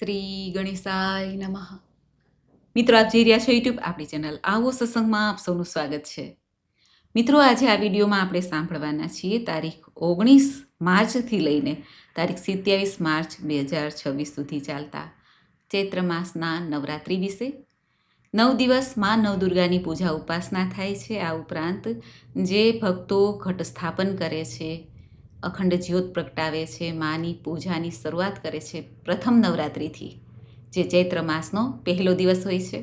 શ્રી ગણેશાય નમઃ. મિત્રો, આપ જોઈ રહ્યા છો યુટ્યુબ આપણી ચેનલ આવો સત્સંગમાં આપ સૌનું સ્વાગત છે. મિત્રો, આજે આ વિડીયોમાં આપણે સાંભળવાના છીએ તારીખ 19 માર્ચથી લઈને તારીખ 27 માર્ચ 2026 સુધી ચાલતા ચૈત્ર માસના નવરાત્રિ વિશે. 9 દિવસ માં નવદુર્ગાની પૂજા ઉપાસના થાય છે. આ ઉપરાંત જે ભક્તો ઘટ સ્થાપન કરે છે, અખંડ જ્યોત પ્રગટાવે છે, માની પૂજાની શરૂઆત કરે છે પ્રથમ નવરાત્રિથી, જે ચૈત્ર માસનો પહેલો દિવસ હોય છે,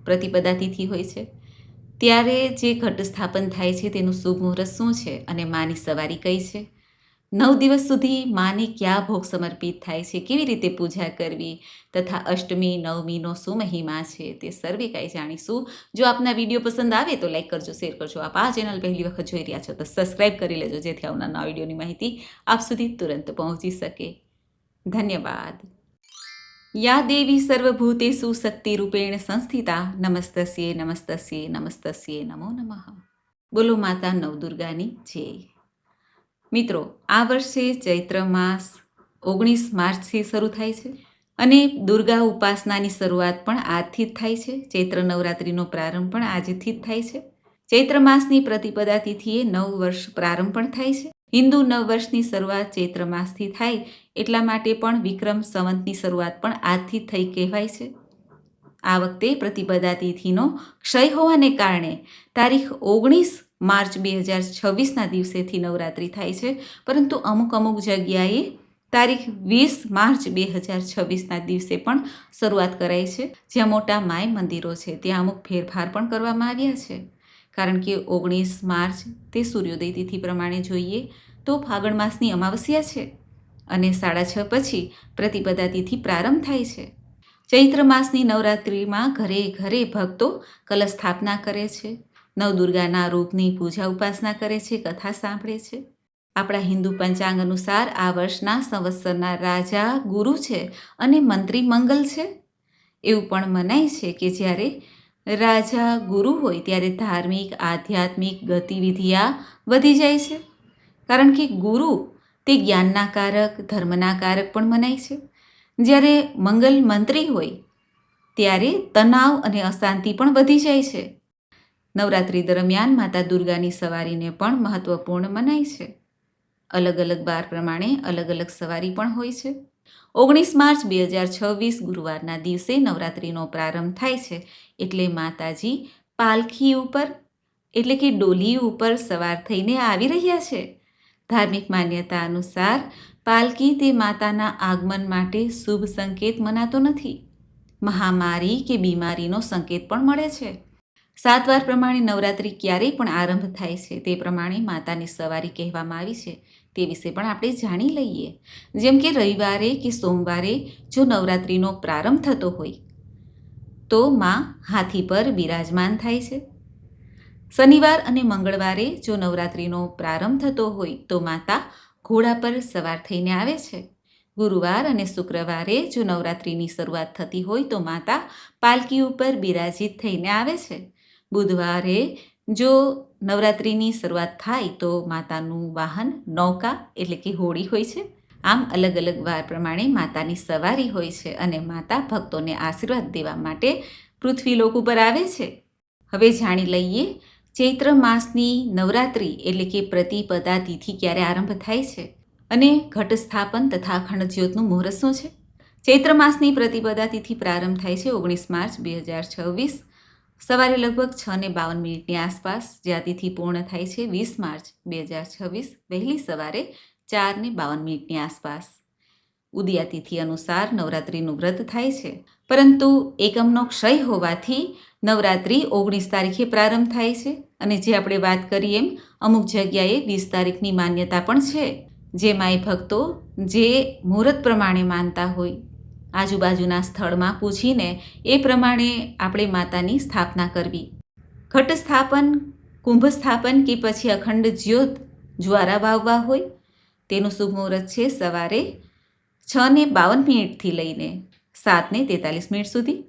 પ્રતિપદા તિથિ હોય છે, ત્યારે જે ઘટ સ્થાપન થાય છે તેનું શુભ મુહૂર્ત શું છે અને માની સવારી કઈ છે, 9 દિવસ સુધી માને ક્યાં ભોગ સમર્પિત થાય છે, કેવી રીતે પૂજા કરવી તથા અષ્ટમી નવમીનો શું મહિમા છે, તે સર્વે કાંઈ જાણીશું. જો આપના વિડીયો પસંદ આવે તો લાઈક કરજો, શેર કરજો. આપ આ ચેનલ પહેલી વખત જોઈ રહ્યા છો તો સબસ્ક્રાઈબ કરી લેજો, જેથી આવનારા વિડીયોની માહિતી આપ સુધી તુરંત પહોંચી શકે. ધન્યવાદ. યા દેવી સર્વભૂતેષુ શક્તિરૂપેણ સંસ્થિતા નમસ્તસ્યે નમસ્તસ્યે નમસ્તસ્યે નમો નમઃ. બોલો માતા નવદુર્ગાની જય. મિત્રો, આ વર્ષે ચૈત્ર માસ 19 માર્ચથી શરૂ થાય છે અને દુર્ગા ઉપાસનાની શરૂઆત પણ આજથી જ થાય છે. ચૈત્ર નવરાત્રિનો પ્રારંભ પણ આજથી જ થાય છે. ચૈત્ર માસની પ્રતિપદા તિથિએ નવ વર્ષ પ્રારંભ પણ થાય છે. હિન્દુ નવવર્ષની શરૂઆત ચૈત્ર માસથી થાય એટલા માટે પણ વિક્રમ સંવતની શરૂઆત પણ આજથી જ થઈ કહેવાય છે. આ વખતે પ્રતિપદા તિથિનો ક્ષય હોવાને કારણે તારીખ 19 માર્ચ 2026ના દિવસેથી નવરાત્રિ થાય છે, પરંતુ અમુક જગ્યાએ તારીખ 20 માર્ચ 2026ના દિવસે પણ શરૂઆત કરાઈ છે. જ્યાં મોટા માય મંદિરો છે ત્યાં અમુક ફેરફાર પણ કરવામાં આવ્યા છે, કારણ કે 19 માર્ચ તે સૂર્યોદય તિથિ પ્રમાણે જોઈએ તો ફાગણ માસની અમાવસ્યા છે અને 6:30 પછી પ્રતિપદા તિથિ પ્રારંભ થાય છે. ચૈત્ર માસની નવરાત્રિમાં ઘરે ઘરે ભક્તો કલશ સ્થાપના કરે છે, નવદુર્ગાના રૂપની પૂજા ઉપાસના કરે છે, કથા સાંભળે છે. આપણા હિન્દુ પંચાંગ અનુસાર આ વર્ષના સંવત્સરના રાજા ગુરુ છે અને મંત્રી મંગલ છે. એવું પણ મનાય છે કે જ્યારે રાજા ગુરુ હોય ત્યારે ધાર્મિક આધ્યાત્મિક ગતિવિધિઓ વધી જાય છે, કારણ કે ગુરુ તે જ્ઞાનના કારક ધર્મના કારક પણ મનાય છે. જ્યારે મંગલ મંત્રી હોય ત્યારે તણાવ અને અશાંતિ પણ વધી જાય છે. નવરાત્રિ દરમિયાન માતા દુર્ગાની સવારીને પણ મહત્વપૂર્ણ મનાય છે. અલગ અલગ વાર પ્રમાણે અલગ અલગ સવારી પણ હોય છે. 19 માર્ચ 2026 ગુરુવારના દિવસે નવરાત્રિનો પ્રારંભ થાય છે, એટલે માતાજી પાલખી ઉપર એટલે કે ડોલી ઉપર સવાર થઈને આવી રહ્યા છે. ધાર્મિક માન્યતા અનુસાર પાલકી તે માતાના આગમન માટે શુભ સંકેત મનાતો નથી. મહામારી કે બીમારીનો સંકેત પણ મળે છે. 7 વાર પ્રમાણે નવરાત્રિ ક્યારેય પણ આરંભ થાય છે તે પ્રમાણે માતાની સવારી કહેવામાં આવી છે, તે વિશે પણ આપણે જાણી લઈએ. જેમ કે રવિવારે કે સોમવારે જો નવરાત્રિનો પ્રારંભ થતો હોય તો માં હાથી પર બિરાજમાન થાય છે. શનિવાર અને મંગળવારે જો નવરાત્રિનો પ્રારંભ થતો હોય તો માતા ઘોડા પર સવાર થઈને આવે છે. ગુરુવાર અને શુક્રવારે જો નવરાત્રિની શરૂઆત થતી હોય તો માતા પાલકી ઉપર બિરાજિત થઈને આવે છે. બુધવારે જો નવરાત્રિની શરૂઆત થાય તો માતાનું વાહન નૌકા એટલે કે હોડી હોય છે. આમ અલગ અલગ વાર પ્રમાણે માતાની સવારી હોય છે અને માતા ભક્તોને આશીર્વાદ દેવા માટે પૃથ્વીલોક ઉપર આવે છે. હવે જાણી લઈએ ચૈત્ર માસની નવરાત્રિ એટલે કે પ્રતિપદા તિથિ ક્યારે આરંભ થાય છે અને ઘટ સ્થાપન તથા અખંડ જ્યોતનું મુહૂર્ત શું છે. ચૈત્ર માસની પ્રતિપદા તિથિ પ્રારંભ થાય છે 19 માર્ચ 2026 સવારે લગભગ 6:52 આસપાસ, જ્યાં તિથિ પૂર્ણ થાય છે 20 માર્ચ 2026 વહેલી સવારે 4:52 આસપાસ. ઉદયા તિથિ અનુસાર નવરાત્રિનું વ્રત થાય છે, પરંતુ એકમનો ક્ષય હોવાથી નવરાત્રિ 19 તારીખે પ્રારંભ થાય છે અને જે આપણે વાત કરીએ એમ અમુક જગ્યાએ 20 તારીખની માન્યતા પણ છે. જે માય ભક્તો જે મુહૂર્ત પ્રમાણે માનતા હોય આજુબાજુના સ્થળમાં પૂછીને એ પ્રમાણે આપણે માતાની સ્થાપના કરવી. ઘટ સ્થાપન, કુંભ સ્થાપન કે પછી અખંડ જ્યોત જ્વારા વાવવા હોય તેનું શુભ મુહૂર્ત છે સવારે 6:52 લઈને 7:43 સુધી.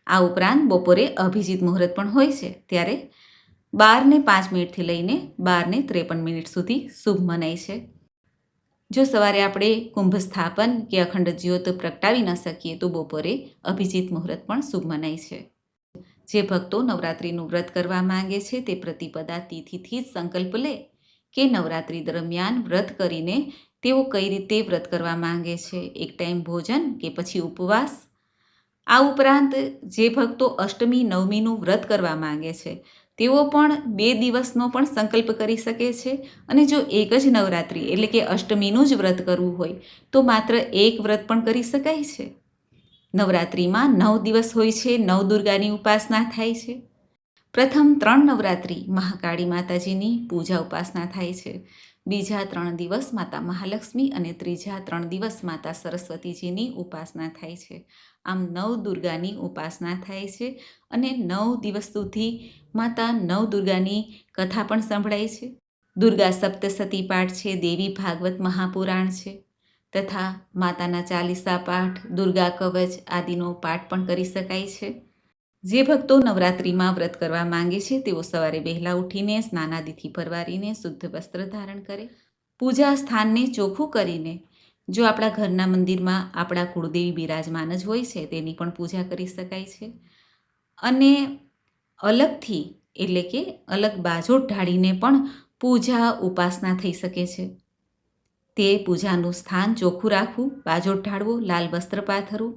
આ ઉપરાંત બપોરે અભિજીત મુહૂર્ત પણ હોય છે, ત્યારે 12:05 લઈને 12:53 સુધી શુભ મનાય છે. જો સવારે આપણે કુંભ સ્થાપન કે અખંડ જ્યોત પ્રગટાવી ન શકીએ તો બપોરે અભિજીત મુહૂર્ત પણ શુભ મનાય છે. જે ભક્તો નવરાત્રિનું વ્રત કરવા માંગે છે તે પ્રતિપદા તિથિથી જ સંકલ્પ લે કે નવરાત્રિ દરમિયાન વ્રત કરીને તેઓ કઈ રીતે વ્રત કરવા માંગે છે, એક ટાઈમ ભોજન કે પછી ઉપવાસ. આ ઉપરાંત જે ભક્તો અષ્ટમી નવમીનું વ્રત કરવા માંગે છે તેઓ પણ 2 દિવસનો પણ સંકલ્પ કરી શકે છે. અને જો એક જ નવરાત્રિ એટલે કે અષ્ટમીનું જ વ્રત કરવું હોય તો માત્ર એક વ્રત પણ કરી શકાય છે. નવરાત્રિમાં 9 દિવસ હોય છે, નવદુર્ગાની ઉપાસના થાય છે. પ્રથમ 3 નવરાત્રિ મહાકાળી માતાજીની પૂજા ઉપાસના થાય છે. બીજા 3 દિવસ માતા મહાલક્ષ્મી અને ત્રીજા 3 દિવસ માતા સરસ્વતીજીની ઉપાસના થાય છે. આમ નવદુર્ગાની ઉપાસના થાય છે અને 9 દિવસ સુધી માતા નવદુર્ગાની કથા પણ સંભળાય છે. દુર્ગા સપ્તસતી પાઠ છે, દેવી ભાગવત મહાપુરાણ છે તથા માતાના ચાલીસા પાઠ, દુર્ગા કવચ આદિનો પાઠ પણ કરી શકાય છે. જે ભક્તો નવરાત્રિમાં વ્રત કરવા માંગે છે તેઓ સવારે વહેલા ઉઠીને સ્નાનાદિથી પરવારીને શુદ્ધ વસ્ત્ર ધારણ કરે, પૂજા સ્થાનને ચોખ્ખું કરીને, જો આપણા ઘરના મંદિરમાં આપણા કુળદેવી બિરાજમાન જ હોય છે તેની પણ પૂજા કરી શકાય છે. અને અલગથી એટલે કે અલગ બાજોટ ઢાળીને પણ પૂજા ઉપાસના થઈ શકે છે. તે પૂજાનું સ્થાન ચોખ્ખું રાખવું, બાજોટ ઢાળવો, લાલ વસ્ત્ર પાથરવું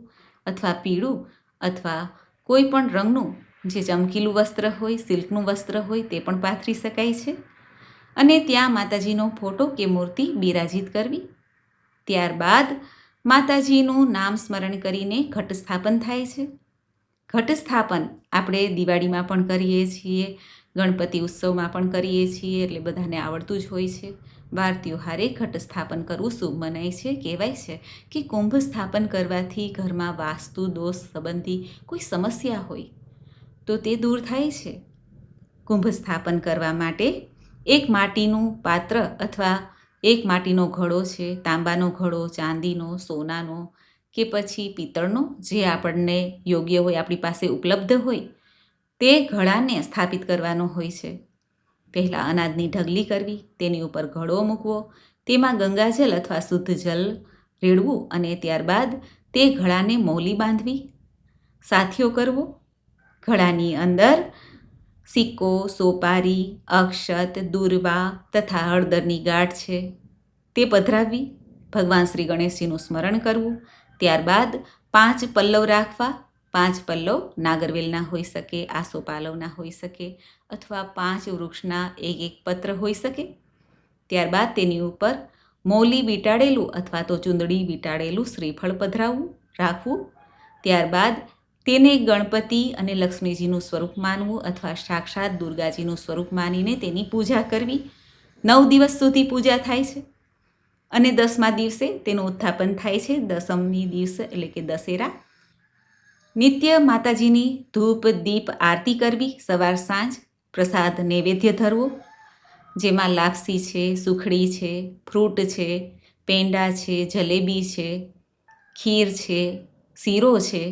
અથવા પીળું અથવા કોઈ પણ રંગનું જે ચમકીલું વસ્ત્ર હોય, સિલ્કનું વસ્ત્ર હોય તે પણ પાથરી શકાય છે. અને ત્યાં માતાજીનો ફોટો કે મૂર્તિ બિરાજિત કરવી. ત્યારબાદ માતાજીનું નામ સ્મરણ કરીને ઘટ સ્થાપન થાય છે. ઘટ સ્થાપન આપણે દિવાળીમાં પણ કરીએ છીએ, ગણપતિ ઉત્સવમાં પણ કરીએ છીએ, એટલે બધાને આવડતું જ હોય છે. વાર ત્યોહારે ઘટ સ્થાપન કરવું શુભ મનાય છે. કહેવાય છે કે કુંભ સ્થાપન કરવાથી ઘરમાં વાસ્તુ દોષ સંબંધી કોઈ સમસ્યા હોય તો તે દૂર થાય છે. કુંભ સ્થાપન કરવા માટે એક માટીનું પાત્ર અથવા એક માટીનો ઘડો છે, તાંબાનો ઘડો, ચાંદીનો, સોનાનો કે પછી પિત્તળનો, જે આપણને યોગ્ય હોય, આપણી પાસે ઉપલબ્ધ હોય તે ઘડાને સ્થાપિત કરવાનો હોય છે. પહેલાં અનાજની ઢગલી કરવી, તેની ઉપર ઘડો મૂકવો, તેમાં ગંગાજલ અથવા શુદ્ધ જલ રેડવું અને ત્યારબાદ તે ઘડાને મૌલી બાંધવી, સાથિયો કરવો. ઘડાની અંદર સિક્કો, સોપારી, અક્ષત, દુર્વા તથા હળદરની ગાંઠ છે તે પધરાવવી. ભગવાન શ્રી ગણેશજીનું સ્મરણ કરવું. ત્યારબાદ 5 પલ્લવ રાખવા. 5 પલ્લવ નાગરવેલના હોઈ શકે, આસોપાલવના હોઈ શકે અથવા 5 વૃક્ષના એક પત્ર હોઈ શકે. ત્યારબાદ તેની ઉપર મૌલી વીંટાળેલું અથવા તો ચૂંદડી વીંટાળેલું શ્રીફળ પધરાવવું, રાખવું. ત્યારબાદ તેને ગણપતિ અને લક્ષ્મીજીનું સ્વરૂપ માનવું અથવા સાક્ષાત દુર્ગાજીનું સ્વરૂપ માનીને તેની પૂજા કરવી. 9 દિવસ સુધી પૂજા થાય છે અને 10મા દિવસે તેનું ઉત્થાપન થાય છે. 10મી દિવસ એટલે કે દશેરા. નિત્ય માતાજીની ધૂપ દીપ આરતી કરવી, સવાર સાંજ. પ્રસાદ નૈવેદ્ય ધરવો, જેમાં લાપસી છે, સુખડી છે, ફ્રૂટ છે, પેંડા છે, જલેબી છે, ખીર છે, શીરો છે.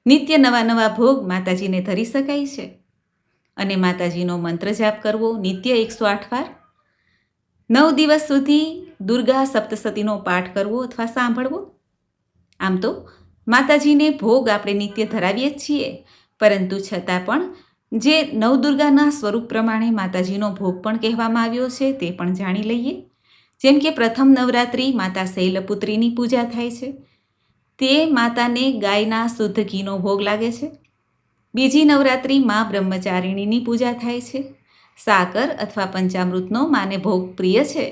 નિત્ય નવા નવા ભોગ માતાજીને ધરી શકાય છે. અને માતાજીનો મંત્ર જાપ કરવો નિત્ય 108 વાર. 9 દિવસ સુધી દુર્ગા સપ્તસતીનો પાઠ કરવો અથવા સાંભળવો. આમ તો માતાજીને ભોગ આપણે નિત્ય ધરાવીએ જ છીએ, પરંતુ છતાં પણ જે નવદુર્ગાના સ્વરૂપ પ્રમાણે માતાજીનો ભોગ પણ કહેવામાં આવ્યો છે તે પણ જાણી લઈએ. જેમ કે પ્રથમ નવરાત્રિ માતા શૈલપુત્રીની પૂજા થાય છે, તે માતાને ગાયના શુદ્ધ ઘીનો ભોગ લાગે છે. બીજી નવરાત્રિ મા બ્રહ્મચારિણીની પૂજા થાય છે, સાકર અથવા પંચામૃતનો માને ભોગ પ્રિય છે.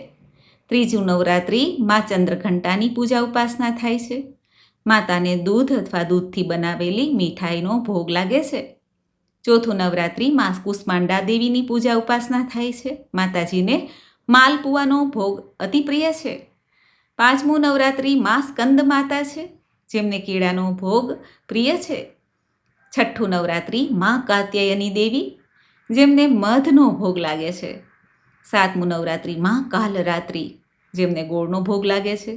ત્રીજું નવરાત્રિ મા ચંદ્રઘંટાની પૂજા ઉપાસના થાય છે, માતાને દૂધ અથવા દૂધથી બનાવેલી મીઠાઈનો ભોગ લાગે છે. ચોથું નવરાત્રિ મા કુષ્માંડા દેવીની પૂજા ઉપાસના થાય છે, માતાજીને માલપુવાનો ભોગ અતિ પ્રિય છે. પાંચમું નવરાત્રિ મા સ્કંદ માતા છે, જેમને કેળાનો ભોગ પ્રિય છે. છઠ્ઠું નવરાત્રિ મા કાત્યાયની દેવી, જેમને મધનો ભોગ લાગે છે. સાતમું નવરાત્રિ મા કાલરાત્રિ, જેમને ગોળનો ભોગ લાગે છે.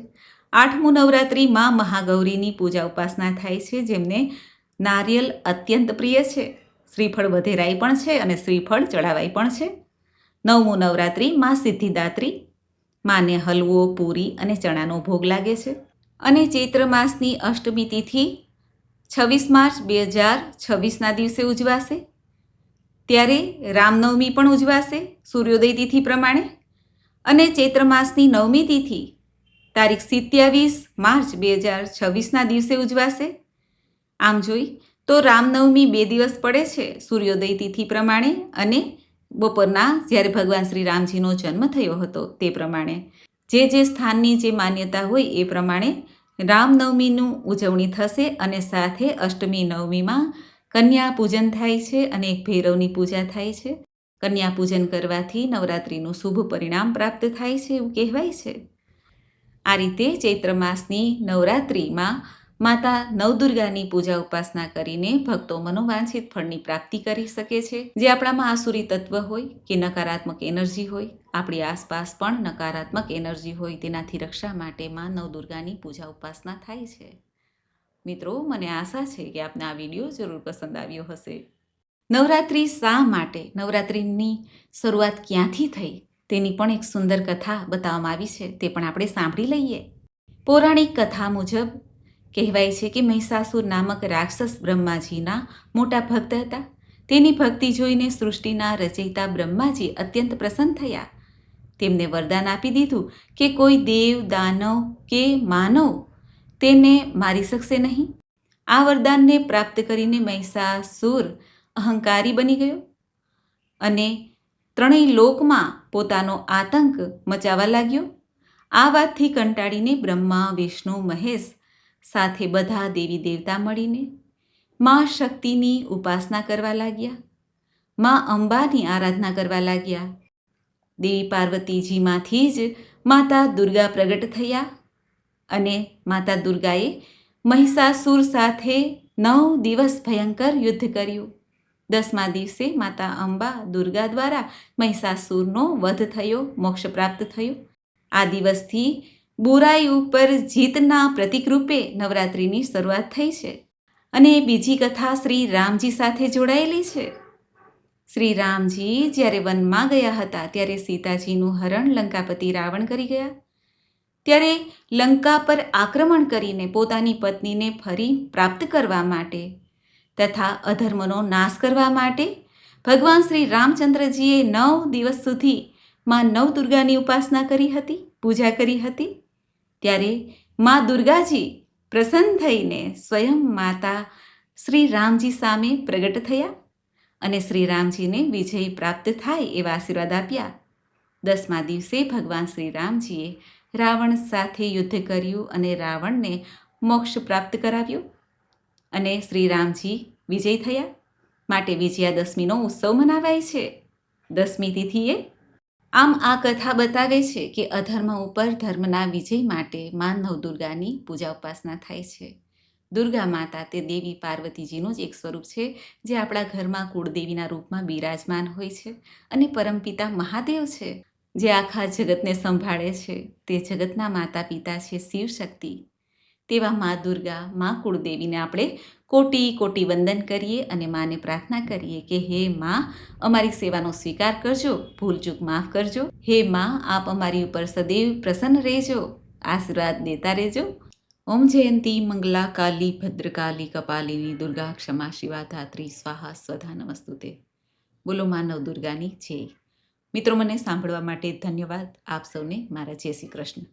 આઠમું નવરાત્રિ મા મહાગૌરીની પૂજા ઉપાસના થાય છે, જેમને નારિયેલ અત્યંત પ્રિય છે. શ્રીફળ વધેરાય પણ છે અને શ્રીફળ ચડાવાય પણ છે. નવમું નવરાત્રિ મા સિદ્ધિદાત્રી, માને હલવો, પૂરી અને ચણાનો ભોગ લાગે છે. અને ચૈત્ર માસની અષ્ટમી તિથિ 26 માર્ચ 2026ના દિવસે ઉજવાશે. ત્યારે રામનવમી પણ ઉજવાશે સૂર્યોદય તિથિ પ્રમાણે. અને ચૈત્ર માસની 9મી તિથિ તારીખ 27 માર્ચ 2026ના દિવસે ઉજવાશે. આમ જોઈ તો રામનવમી 2 દિવસ પડે છે સૂર્યોદય તિથિ પ્રમાણે અને બપોરના જ્યારે ભગવાન શ્રી રામજીનો જન્મ થયો હતો તે પ્રમાણે. જે સ્થાનની જે માન્યતા હોય એ પ્રમાણે રામનવમીનું ઉજવણી થશે. અને સાથે અષ્ટમી નવમીમાં કન્યા પૂજન થાય છે અને એક ભૈરવની પૂજા થાય છે. કન્યા પૂજન કરવાથી નવરાત્રિનું શુભ પરિણામ પ્રાપ્ત થાય છે એવું કહેવાય છે. આ રીતે ચૈત્ર માસની નવરાત્રિમાં માતા નવદુર્ગાની પૂજા ઉપાસના કરીને ભક્તો મનોવાંછિત ફળની પ્રાપ્તિ કરી શકે છે. જે આપણામાં આસુરી તત્વ હોય કે નકારાત્મક એનર્જી હોય, આપણી આસપાસ પણ નકારાત્મક એનર્જી હોય, તેનાથી રક્ષા માટે માં નવદુર્ગાની પૂજા ઉપાસના થાય છે. મિત્રો, મને આશા છે કે આપને આ વિડીયો જરૂર પસંદ આવ્યો હશે. નવરાત્રિ શા માટે, નવરાત્રિની શરૂઆત ક્યાંથી થઈ તેની પણ એક સુંદર કથા બતાવવામાં આવી છે. તે પણ આપણે સાંભળી લઈએ. પૌરાણિક કથા મુજબ કહેવાય છે કે મહિષાસુર નામક રાક્ષસ બ્રહ્માજીના મોટા ભક્ત હતા. તેની ભક્તિ જોઈને સૃષ્ટિના રચયિતા બ્રહ્માજી અત્યંત પ્રસન્ન થયા. તેમને વરદાન આપી દીધું કે કોઈ દેવ, દાનવ કે માનવ તેને મારી શકશે નહીં. આ વરદાનને પ્રાપ્ત કરીને મહિષાસુર અહંકારી બની ગયો અને ત્રણેય લોકમાં પોતાનો આતંક મચાવવા લાગ્યો. આ વાતથી કંટાળીને બ્રહ્મા, વિષ્ણુ, મહેશ સાથે બધા દેવી દેવતા મળીને મા શક્તિની ઉપાસના કરવા લાગ્યા. મા અંબાની આરાધના કરવા લાગ્યા. દેવી પાર્વતીજીમાંથી જ માતા દુર્ગા પ્રગટ થયા અને માતા દુર્ગાએ મહિષાસુર સાથે 9 દિવસ ભયંકર યુદ્ધ કર્યું. 10મા દિવસે માતા અંબા દુર્ગા દ્વારા મહિષાસુરનો વધ થયો, મોક્ષ પ્રાપ્ત થયો. આ દિવસથી બુરાઈ ઉપર જીતના પ્રતીક રૂપે નવરાત્રિની શરૂઆત થઈ છે. અને બીજી કથા શ્રી રામજી સાથે જોડાયેલી છે. શ્રી રામજી જ્યારે વનમાં ગયા હતા ત્યારે સીતાજીનું હરણ લંકાપતિ રાવણ કરી ગયા. ત્યારે લંકા પર આક્રમણ કરીને પોતાની પત્નીને ફરી પ્રાપ્ત કરવા માટે તથા અધર્મનો નાશ કરવા માટે ભગવાન શ્રી રામચંદ્રજીએ 9 દિવસ સુધી માં નવદુર્ગાની ઉપાસના કરી હતી, પૂજા કરી હતી. ત્યારે માં દુર્ગાજી પ્રસન્ન થઈને સ્વયં માતા શ્રી રામજી સામે પ્રગટ થયા અને શ્રી રામજીને વિજય પ્રાપ્ત થાય એવા આશીર્વાદ આપ્યા. 10મા દિવસે ભગવાન શ્રી રામજીએ રાવણ સાથે યુદ્ધ કર્યું અને રાવણને મોક્ષ પ્રાપ્ત કરાવ્યો અને શ્રી રામજી વિજય થયા. માટે વિજયાદશમીનો ઉત્સવ મનાવાય છે 10મી તિથિએ. આમ આ કથા બતાવે છે કે અધર્મ ઉપર ધર્મના વિજય માટે માં નવદુર્ગાની પૂજા ઉપાસના થાય છે. દુર્ગા માતા તે દેવી પાર્વતીજીનું જ એક સ્વરૂપ છે જે આપણા ઘરમાં કુળદેવીના રૂપમાં બિરાજમાન હોય છે અને પરમપિતા મહાદેવ છે જે આખા જગતને સંભાળે છે. તે જગતના માતા પિતા છે શિવ શક્તિ. તેવા મા દુર્ગા, મા કુળદેવીને આપણે કોટી કોટી વંદન કરીએ અને માને પ્રાર્થના કરીએ કે હે માં, અમારી સેવાનો સ્વીકાર કરજો, ભૂલચૂક માફ કરજો. હે માં, આપ અમારી ઉપર સદૈવ પ્રસન્ન રહેજો, આશીર્વાદ દેતા રહેજો. ઓમ જયંતી મંગલા કાલી ભદ્રકાલી કપાલિની દુર્ગા ક્ષમા શિવા ધાત્રી સ્વાહા સ્વધા નમસ્તુતે. બોલો માનવ દુર્ગાની જય. મિત્રો, મને સાંભળવા માટે ધન્યવાદ. આપ સૌને મારા જય શ્રી કૃષ્ણ.